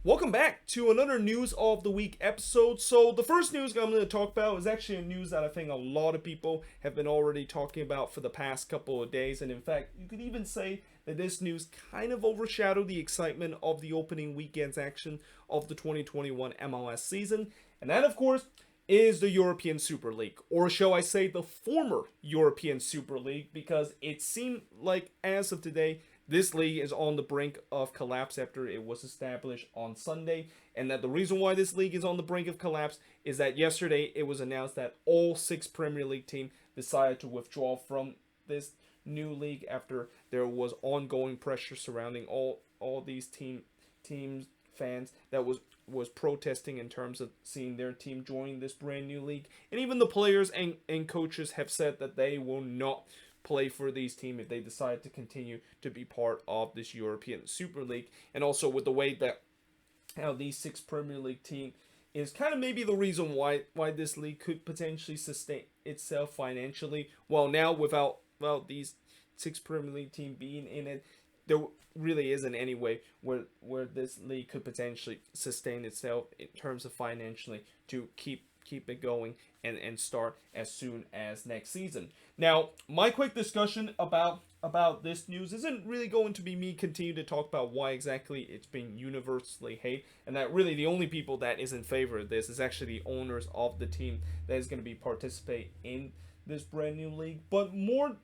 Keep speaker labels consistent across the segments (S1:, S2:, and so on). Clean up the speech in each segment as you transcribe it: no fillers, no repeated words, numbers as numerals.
S1: Welcome back to another News of the Week episode. So the first news I'm going to talk about is actually a news that I think a lot of people have been already talking about for the past couple of days. And in fact, you could even say that this news kind of overshadowed the excitement of the opening weekend's action of the 2021 MLS season. And that, of course, is the European Super League, or shall I say the former European Super League, because it seemed like as of today, this league is on the brink of collapse after it was established on Sunday, and that the reason why this league is on the brink of collapse is that yesterday it was announced that all 6 Premier League teams decided to withdraw from this new league after there was ongoing pressure surrounding all these teams fans that was protesting in terms of seeing their team joining this brand new league. And even the players and coaches have said that they will not play for these teams if they decide to continue to be part of this European Super League. And also with the way that how these 6 Premier League teams is kind of maybe the reason why this league could potentially sustain itself financially. Well, now without these 6 Premier League teams being in it, there really isn't any way where this league could potentially sustain itself in terms of financially to keep it going and start as soon as next season. Now, my quick discussion about this news isn't really going to be me continue to talk about why exactly it's being universally hated, and that really the only people that is in favor of this is actually the owners of the team that is going to be participate in this brand new league. But more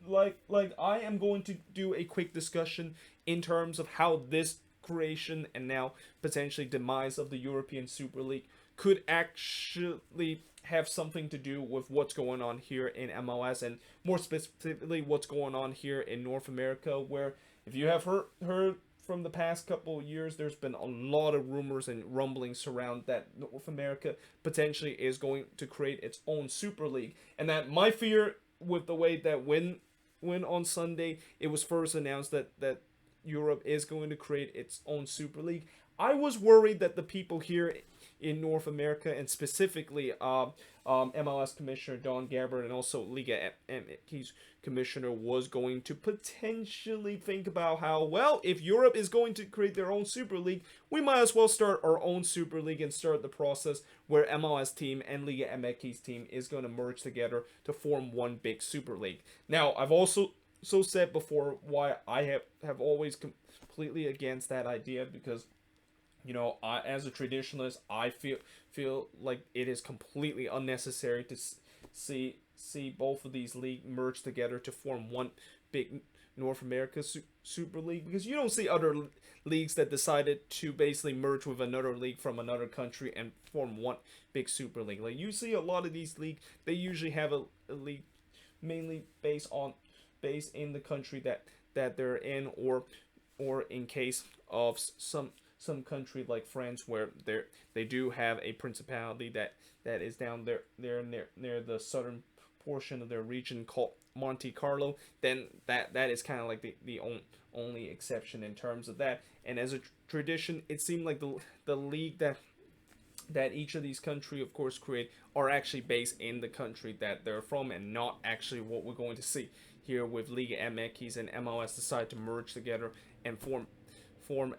S1: like I am going to do a quick discussion in terms of how this creation and now potentially demise of the European Super League could actually have something to do with what's going on here in MLS, and more specifically what's going on here in North America, where if you have heard from the past couple of years, there's been a lot of rumors and rumblings around that North America potentially is going to create its own Super League. And that my fear with the way that when on Sunday it was first announced that Europe is going to create its own Super League, I was worried that the people here in North America, and specifically MLS Commissioner Don Gabbard and also Liga MX's commissioner, was going to potentially think about how, well, if Europe is going to create their own Super League, we might as well start our own Super League and start the process where MLS team and Liga MX's team is going to merge together to form one big Super League. Now, I've also said before why I have always completely against that idea, because as a traditionalist, I feel like it is completely unnecessary to see both of these leagues merge together to form one big North America Super League, because you don't see other leagues that decided to basically merge with another league from another country and form one big Super League. Like, you see a lot of these leagues, they usually have a league mainly based in the country that they're in, or in case of some country like France, where they do have a principality that is down there near the southern portion of their region called Monte Carlo. Then that is kind of like the only exception in terms of that. And as a tradition, it seemed like the league that each of these countries, of course, create are actually based in the country that they're from, and not actually what we're going to see here with Liga MX and MLS decide to merge together and form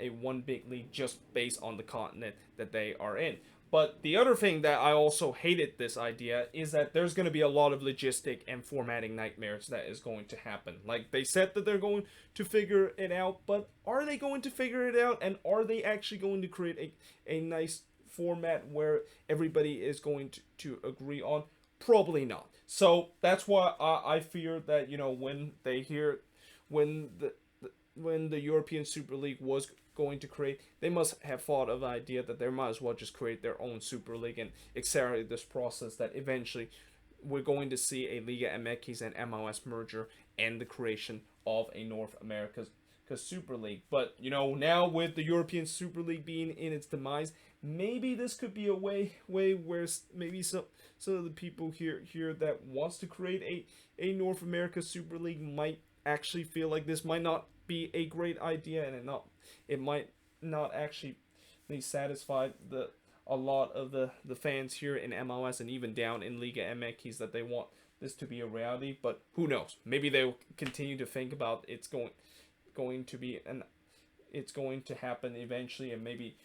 S1: a one big league just based on the continent that they are in. But the other thing that I also hated this idea is that there's going to be a lot of logistic and formatting nightmares that is going to happen. Like, they said that they're going to figure it out, but are they going to figure it out? And are they actually going to create a nice format where everybody is going to agree on? Probably not. So that's why I fear that, when the European Super League was going to create, they must have thought of the idea that they might as well just create their own Super League and accelerate this process, that eventually we're going to see a Liga MX and MLS merger and the creation of a North America's Super League. But, now with the European Super League being in its demise, maybe this could be a way where maybe some of the people here that wants to create a North America Super League might actually feel like this might not be a great idea, and it might not actually satisfy a lot of the fans here in MLS and even down in Liga MX that they want this to be a reality. But who knows? Maybe they'll continue to think about it's going to be it's going to happen eventually, and maybe,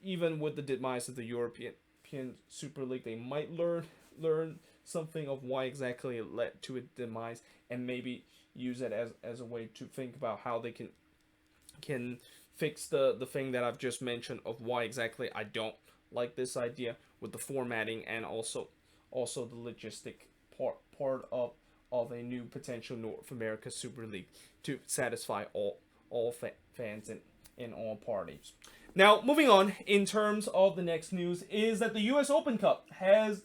S1: even with the demise of the European Super League, they might learn something of why exactly it led to its demise, and maybe use it as a way to think about how they can fix the thing that I've just mentioned of why exactly I don't like this idea with the formatting, and also the logistic part of a new potential North America Super League to satisfy all fans in all parties. Now, moving on, in terms of the next news, is that the U.S. Open Cup has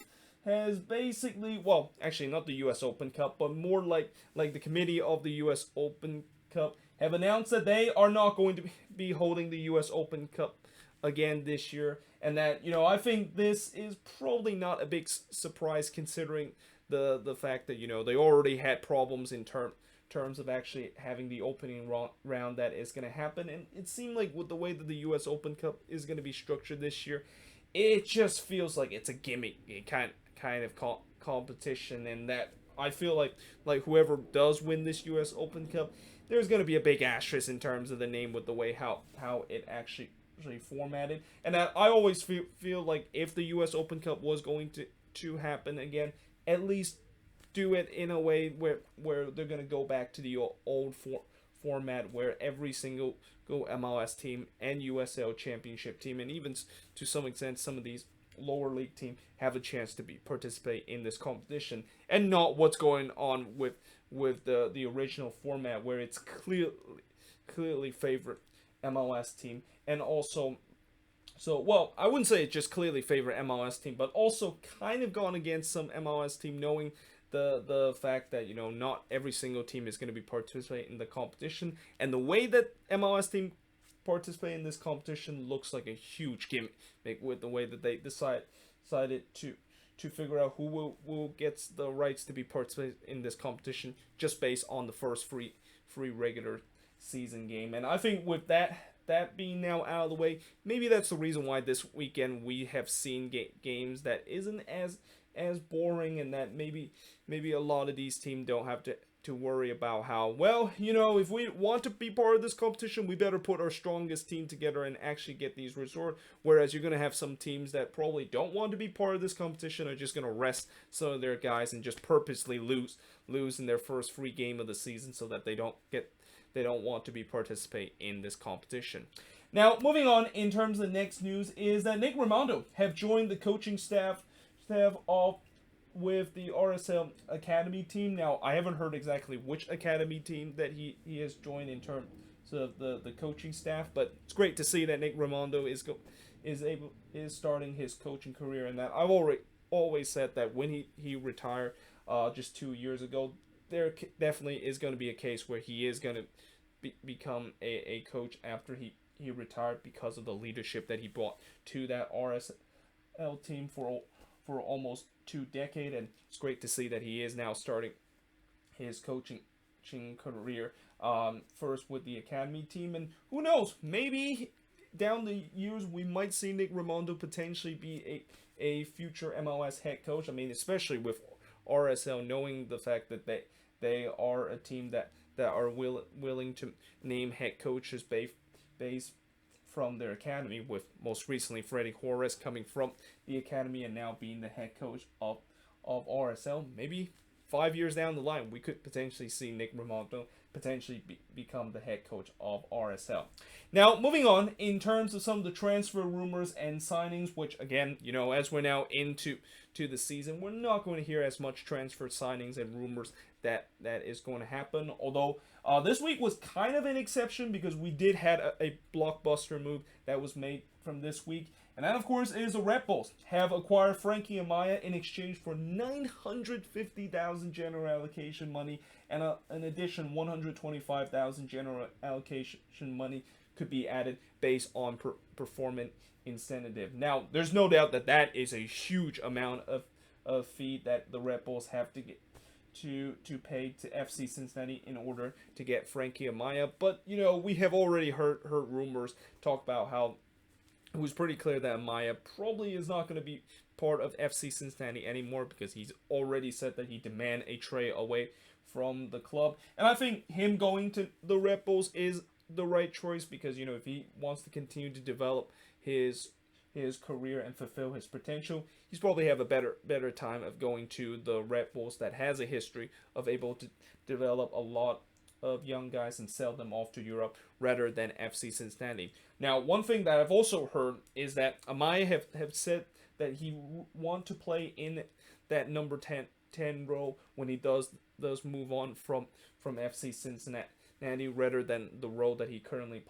S1: basically, well, actually not the U.S. Open Cup, but more like the committee of the U.S. Open Cup have announced that they are not going to be holding the U.S. Open Cup again this year, and that, I think this is probably not a big surprise, considering the fact that, they already had problems in terms of actually having the opening round that is going to happen. And it seemed like with the way that the U.S. Open Cup is going to be structured this year, it just feels like it's a gimmick kind of competition, and that I feel like whoever does win this U.S. Open Cup, there's going to be a big asterisk in terms of the name with the way how it actually formatted. And I always feel like if the U.S. Open Cup was going to happen again, at least do it in a way where they're going to go back to the old format, where every single MLS team and USL Championship team, and even to some extent some of these lower league team, have a chance to participate in this competition, and not what's going on with the original format, where it's clearly favorite MLS team, and also, so, well, I wouldn't say it just clearly favorite MLS team, but also kind of gone against some MLS team, knowing the fact that, not every single team is going to be participating in the competition, and the way that MLS team participate in this competition looks like a huge gimmick, with the way that they decided to figure out who will gets the rights to be participating in this competition, just based on the first free regular season game. And I think with that being now out of the way, maybe that's the reason why this weekend we have seen games that isn't as boring, and that maybe a lot of these teams don't have to worry about how, well, if we want to be part of this competition, we better put our strongest team together and actually get these results. Whereas you're going to have some teams that probably don't want to be part of this competition, are just going to rest some of their guys and just purposely lose in their first free game of the season, so that they don't want to be participate in this competition. Now, moving on, in terms of the next news, is that Nick Romano have joined the coaching staff of with the RSL Academy team. Now, I haven't heard exactly which Academy team that he has joined in terms of the coaching staff, but it's great to see that Nick Romano is starting his coaching career, and that I've always said that when he retired just 2 years ago, there definitely is going to be a case where he is going to become a coach after he retired, because of the leadership that he brought to that RSL team for almost 2 decades. And it's great to see that he is now starting his coaching career first with the academy team. And who knows, maybe down the years we might see Nick Romano potentially be a future MLS head coach. I mean, especially with RSL, knowing the fact that they are a team that are willing to name head coaches based from their academy, with most recently Freddie Horace coming from the academy and now being the head coach of RSL. Maybe 5 years down the line, we could potentially see Nick Romano potentially become the head coach of RSL. Now, moving on, in terms of some of the transfer rumors and signings, which again, as we're now into the season, we're not going to hear as much transfer signings and rumors that is going to happen. Although this week was kind of an exception, because we did have a blockbuster move that was made from this week. And that, of course, is the Redbulls have acquired Frankie Amaya in exchange for $950,000 general allocation money, and an addition $125,000 general allocation money could be added based on performance incentive. Now, there's no doubt that is a huge amount of fee that the Redbulls have to get to pay to FC Cincinnati in order to get Frankie Amaya. But we have already heard rumors talk about how it was pretty clear that Amaya probably is not going to be part of FC Cincinnati anymore, because he's already said that he demand a trade away from the club. And I think him going to the Redbulls is the right choice because if he wants to continue to develop his career and fulfill his potential, he's probably have a better time of going to the Red Bulls that has a history of able to develop a lot of young guys and sell them off to Europe rather than FC Cincinnati. Now, one thing that I've also heard is that Amaya have said that he want to play in that number 10 role when he does move on from FC Cincinnati rather than the role that he currently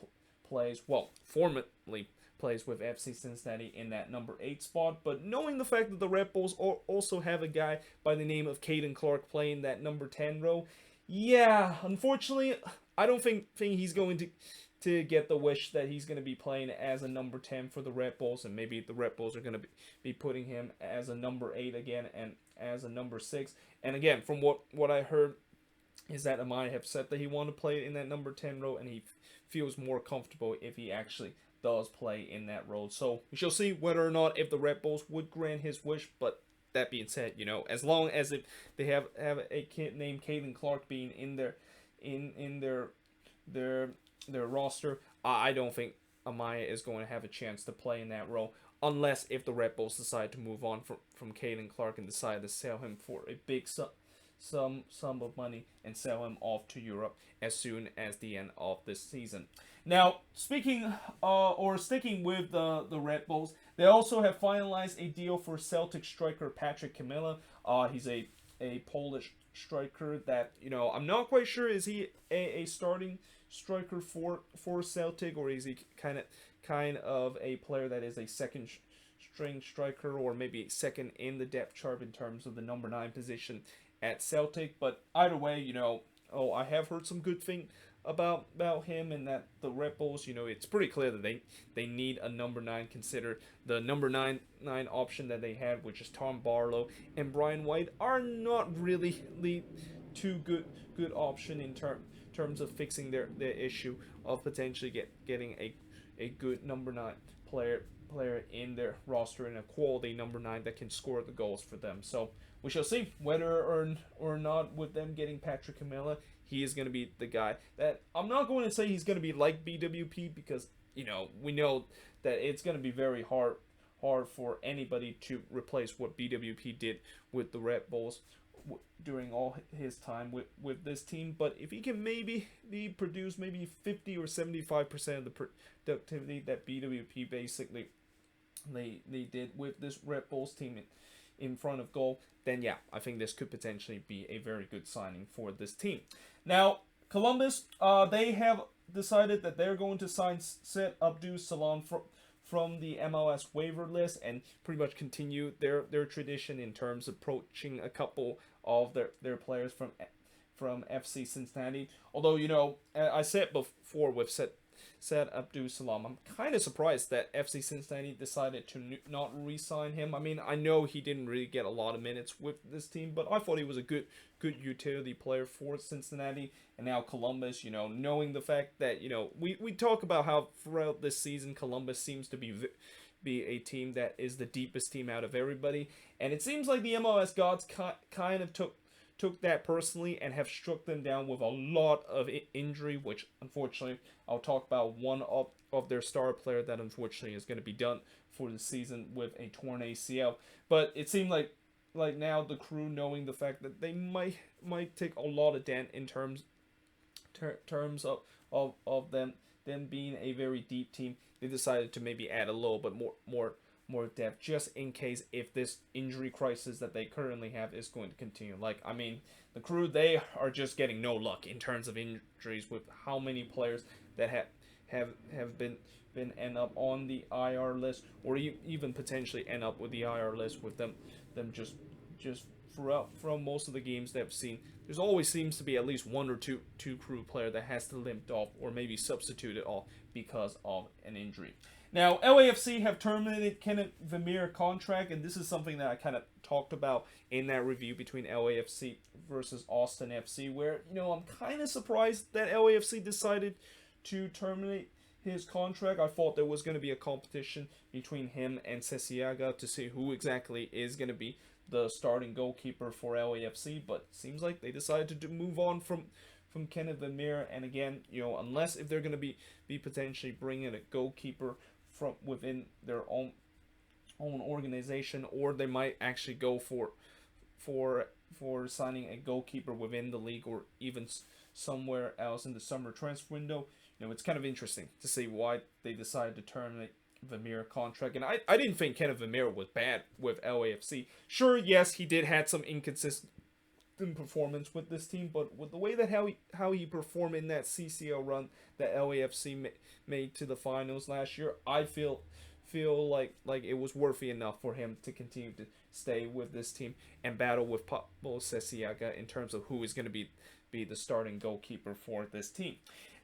S1: plays, formerly plays with FC Cincinnati in that number 8 spot. But knowing the fact that the Red Bulls also have a guy by the name of Caden Clark playing that number 10 role, yeah, unfortunately, I don't think he's going to get the wish that he's going to be playing as a number 10 for the Red Bulls, and maybe the Red Bulls are going to be putting him as a number 8 again and as a number 6. And again, from what I heard is that Amaya have said that he want to play in that number 10 role, and he feels more comfortable if he actually does play in that role. So we shall see whether or not if the Red Bulls would grant his wish. But that being said, as long as if they have a kid named Caden Clark being in their roster, I don't think Amaya is going to have a chance to play in that role, unless if the Red Bulls decide to move on from Caden Clark and decide to sell him for a big sum of money and sell him off to Europe as soon as the end of this season. Now, sticking with the Red Bulls, they also have finalized a deal for Celtic striker Patrick Camilla. He's a Polish striker that I'm not quite sure, is he a starting striker for Celtic, or is he kind of a player that is a second string striker, or maybe second in the depth chart in terms of the number 9 position at Celtic. But either way, I have heard some good thing about him, and that the Red Bulls, it's pretty clear that they need a number 9. Consider the number 9 option that they had, which is Tom Barlow and Brian White, are not really too good option in terms of fixing their issue of potentially getting a good number 9 player in their roster, and a quality number 9 that can score the goals for them. So we shall see whether or not with them getting Patrick Camilla, he is going to be the guy. That I'm not going to say he's going to be like BWP, because we know that it's going to be very hard for anybody to replace what BWP did with the Red Bulls during all his time with this team. But if he can maybe produce maybe 50 or 75% of the productivity that BWP basically they did with this Red Bulls team in front of goal, then yeah, I think this could potentially be a very good signing for this team. Now, Columbus, they have decided that they're going to sign Said Abdul Salam from the MLS waiver list, and pretty much continue their tradition in terms of approaching a couple of their players from FC Cincinnati. Although, I said before with Said Abdul Salam, I'm kind of surprised that FC Cincinnati decided to not re-sign him. I mean, I know he didn't really get a lot of minutes with this team, but I thought he was a good utility player for Cincinnati. And now Columbus, knowing the fact that, we talk about how throughout this season Columbus seems to be a team that is the deepest team out of everybody, and it seems like the MLS gods kind of took that personally and have struck them down with a lot of injury, which unfortunately I'll talk about one of their star player that unfortunately is going to be done for the season with a torn ACL. But it seemed like now the Crew, knowing the fact that they might take a lot of dent in terms of them being a very deep team, they decided to maybe add a little bit more depth, just in case if this injury crisis that they currently have is going to continue. The Crew, they are just getting no luck in terms of injuries, with how many players that have been end up on the IR list, or even potentially end up with the IR list, with them just throughout from most of the games they've seen. There's always seems to be at least one or two Crew player that has to limp off or maybe substituted off because of an injury. Now, LAFC have terminated Kenneth Vermeer's contract, and this is something that I kind of talked about in that review between LAFC versus Austin FC, where, I'm kind of surprised that LAFC decided to terminate his contract. I thought there was going to be a competition between him and Cesiaga to see who exactly is going to be the starting goalkeeper for LAFC, but it seems like they decided to move on Kenneth Vermeer. And again, unless if they're going to be potentially bringing a goalkeeper from within their own organization, or they might actually go for signing a goalkeeper within the league, or even somewhere else in the summer transfer window. It's kind of interesting to see why they decided to terminate Vermeer contract. And I didn't think Kenneth Vermeer was bad with LAFC. Sure, yes, he did had some inconsistent performance with this team, but with the way that how he performed in that CCL run that LAFC made to the finals last year, I feel like it was worthy enough for him to continue to stay with this team and battle with Pablo Cesiaga in terms of who is going to be the starting goalkeeper for this team.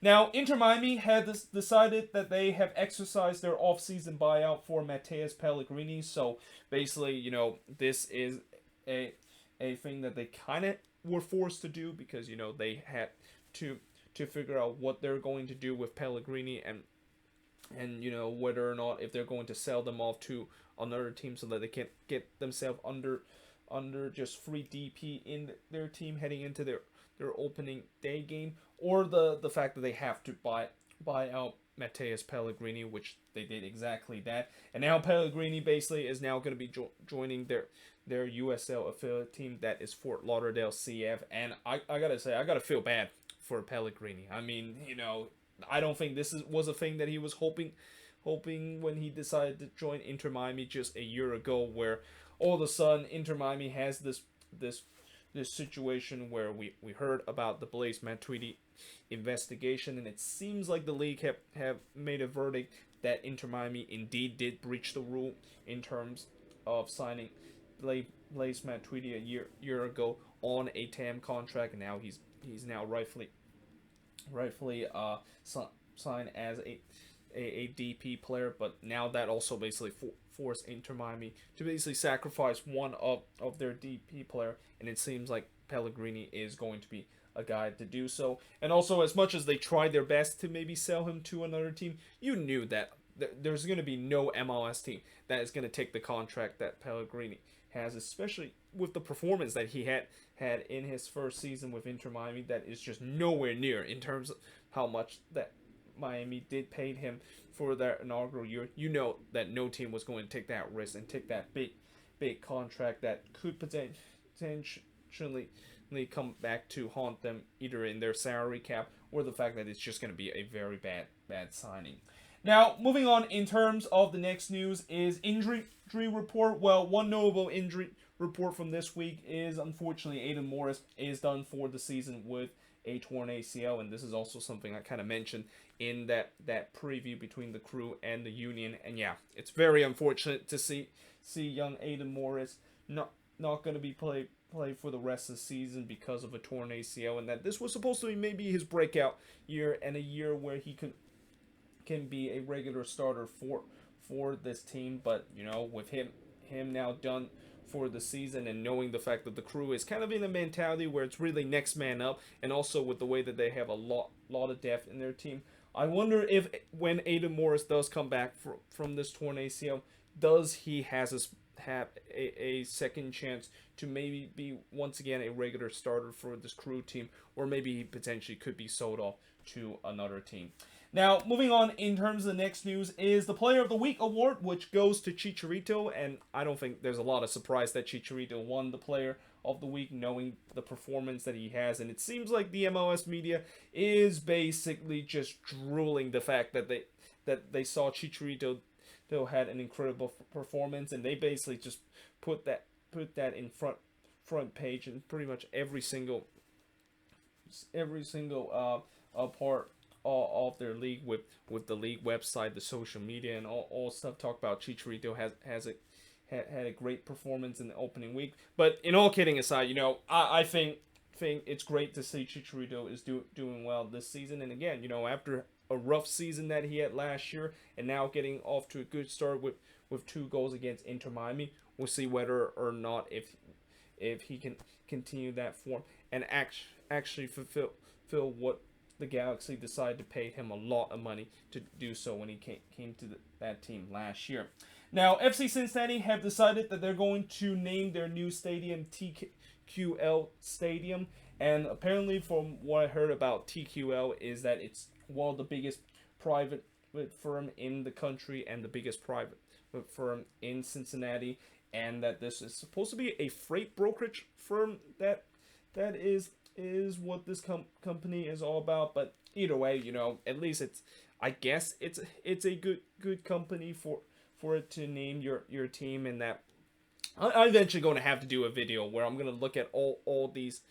S1: Now, Inter Miami had decided that they have exercised their off-season buyout for Matheus Pellegrini. So basically, this is a thing that they kind of were forced to do because they had to figure out what they're going to do with Pellegrini and whether or not if they're going to sell them off to another team so that they can get themselves under just free DP in their team heading into their opening day game, or the fact that they have to buy out Matheus Pellegrini, which they did exactly that. And now Pellegrini basically is now going to be joining their USL affiliate team, that is Fort Lauderdale CF. And I gotta say, I gotta feel bad for Pellegrini. I mean, I don't think this was a thing that he was hoping when he decided to join Inter Miami just a year ago, where all of a sudden Inter Miami has this situation where we heard about the Blaise Matuidi investigation, and it seems like the league have made a verdict that Inter Miami indeed did breach the rule in terms of signing Blaise Matuidi a year ago on a TAM contract, and now he's now rightfully signed as a DP player. But now that also basically forced Inter Miami to basically sacrifice one of their DP player, and it seems like Pellegrini is going to be a guy to do so. And also, as much as they tried their best to maybe sell him to another team, you knew that there's going to be no MLS team that is going to take the contract that Pellegrini has, especially with the performance that he had in his first season with Inter Miami. That is just nowhere near in terms of how much that Miami did pay him for their inaugural year. That no team was going to take that risk and take that big contract that could potentially come back to haunt them, either in their salary cap or the fact that it's just going to be a very bad signing. Now, moving on in terms of the next news is injury report. Well, one notable injury report from this week is, unfortunately, Aidan Morris is done for the season with a torn ACL, and this is also something I kind of mentioned in that preview between the Crew and the Union. And yeah, it's very unfortunate to see young Aidan Morris not going to be play for the rest of the season because of a torn ACL, and that this was supposed to be maybe his breakout year and a year where he can be a regular starter for this team. But with him now done for the season, and knowing the fact that the Crew is kind of in a mentality where it's really next man up, and also with the way that they have a lot of depth in their team, I wonder if when Aidan Morris does come back from this torn ACL, does he have a second chance to maybe be once again a regular starter for this Crew team, or maybe he potentially could be sold off to another team. Now, moving on in terms of the next news is the Player of the Week award, which goes to Chicharito, and I don't think there's a lot of surprise that Chicharito won the Player of the Week, knowing the performance that he has. And it seems like the MLS media is basically just drooling the fact that they saw Chicharito had an incredible performance, and they basically just put that in front page in pretty much every single part of their league, with the league website, the social media, and all stuff. Talk about Chicharito had a great performance in the opening week. But in all kidding aside, I think it's great to see Chicharito is doing well this season. And again, after a rough season that he had last year, and now getting off to a good start with 2 goals against Inter Miami, we'll see whether or not if he can continue that form and actually fulfill what the Galaxy decided to pay him a lot of money to do so when he came to that team last year. Now, FC Cincinnati have decided that they're going to name their new stadium TQL Stadium, And apparently, from what I heard about TQL, is that it's one of the biggest private firm in the country and the biggest private firm in Cincinnati, and that this is supposed to be a freight brokerage firm. That is what this company is all about. But either way, you know, at least it's, I guess it's a good company for it to name your team. And that I'm eventually going to have to do a video where I'm going to look at all these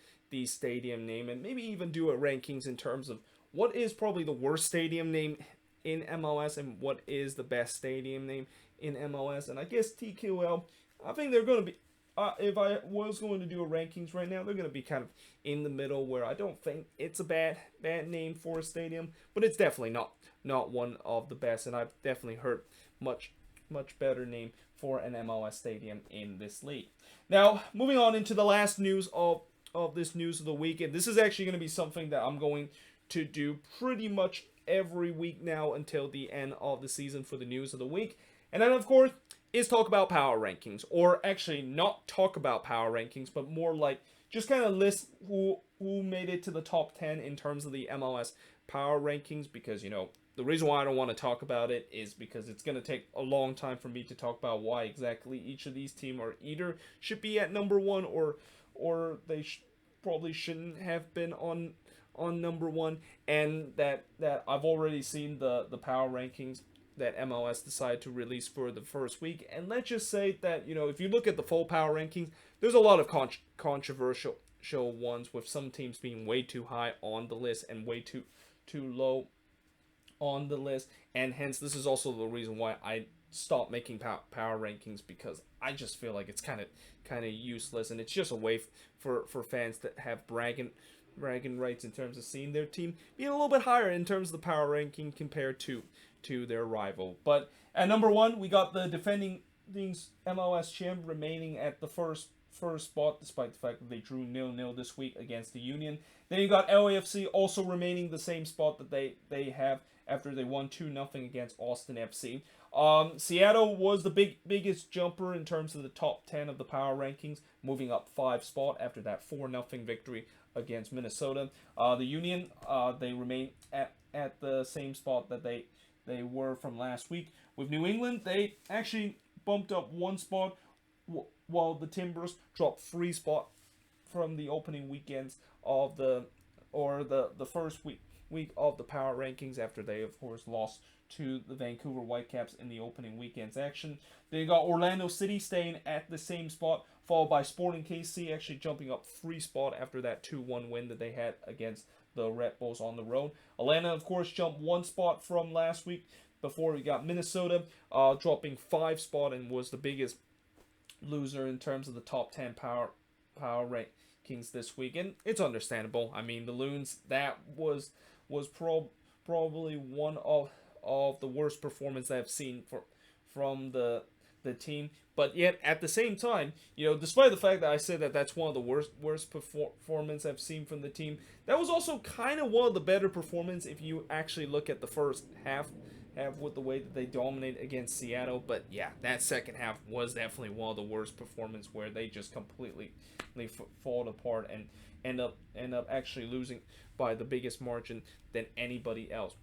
S1: stadium name, and maybe even do a rankings in terms of what is probably the worst stadium name in MLS and what is the best stadium name in MLS. And I guess TQL, I think they're going to be, if I was going to do a rankings right now, they're going to be kind of in the middle, where I don't think it's a bad name for a stadium, but it's definitely not one of the best. And I've definitely heard much better name for an MLS stadium in this league. Now, moving on into the last news of this news of the week, and this is actually going to be something that I'm going to do pretty much every week now until the end of the season for the news of the week. And then, of course, is talk about power rankings, or actually not talk about power rankings, but more like just kind of list who made it to the top 10 in terms of the MLS power rankings. Because, you know, the reason why I don't want to talk about it is because it's going to take a long time for me to talk about why exactly each of these teams are either should be at number one, or they probably shouldn't have been on number one. And that I've already seen the power rankings that MLS decided to release for the first week. And let's just say that, you know, if you look at the full power rankings, there's a lot of controversial ones, with some teams being way too high on the list and way too low on the list. And hence, this is also the reason why I stopped making power rankings, because I just feel like it's kind of useless, and it's just a way for fans that have bragging rights in terms of seeing their team being a little bit higher in terms of the power ranking compared to their rival. But at number one, we got the defending MLS champ remaining at the first spot, despite the fact that they drew 0-0 this week against the Union. Then you got LAFC also remaining the same spot that they have after they won 2-0 against Austin FC. Seattle was the biggest jumper in terms of the top 10 of the power rankings, moving up 5 spot after that 4-0 victory against Minnesota. The Union, they remain at the same spot that they were from last week. With New England, they actually bumped up 1 spot, while the Timbers dropped 3 spot from the opening weekends of the first week of the power rankings, after they of course lost to the Vancouver Whitecaps in the opening weekend's action. Then you got Orlando City staying at the same spot, followed by Sporting KC actually jumping up 3 spot after that 2-1 win that they had against the Redbulls on the road. Atlanta, of course, jumped 1 spot from last week, before we got Minnesota dropping 5 spot, and was the biggest loser in terms of the top 10 power rankings this week. And it's understandable. I mean, the Loons, that was probably one of the worst performance I've seen from the team. But yet, at the same time, you know, despite the fact that I said that that's one of the worst performance I've seen from the team, that was also kind of one of the better performance if you actually look at the first half with the way that they dominated against Seattle. But yeah, that second half was definitely one of the worst performance, where they just completely fall apart and end up actually losing by the biggest margin than anybody else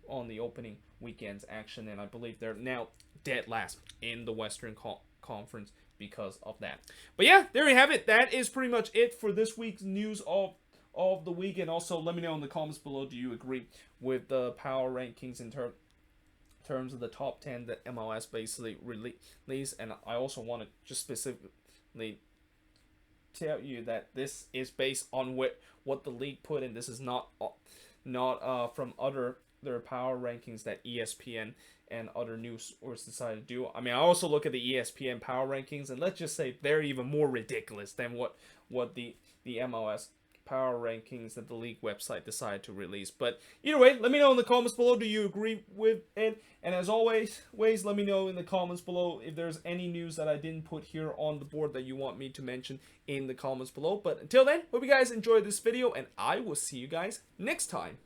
S1: on the opening weekend's action. And I believe they're now dead last in the Western Conference because of that. But yeah, there you have it. That is pretty much it for this week's news of the week. And also, let me know in the comments below, do you agree with the power rankings in terms of the top 10 that MLS basically released? And I also want to just specifically tell you that this is based on what the league put in. This is not from their power rankings that ESPN and other news sources decided to do. I mean, I also look at the ESPN power rankings, and let's just say they're even more ridiculous than what the MLS power rankings that the league website decided to release. But either way, let me know in the comments below, do you agree with it? And as always, let me know in the comments below if there's any news that I didn't put here on the board that you want me to mention in the comments below. But until then, hope you guys enjoyed this video, and I will see you guys next time.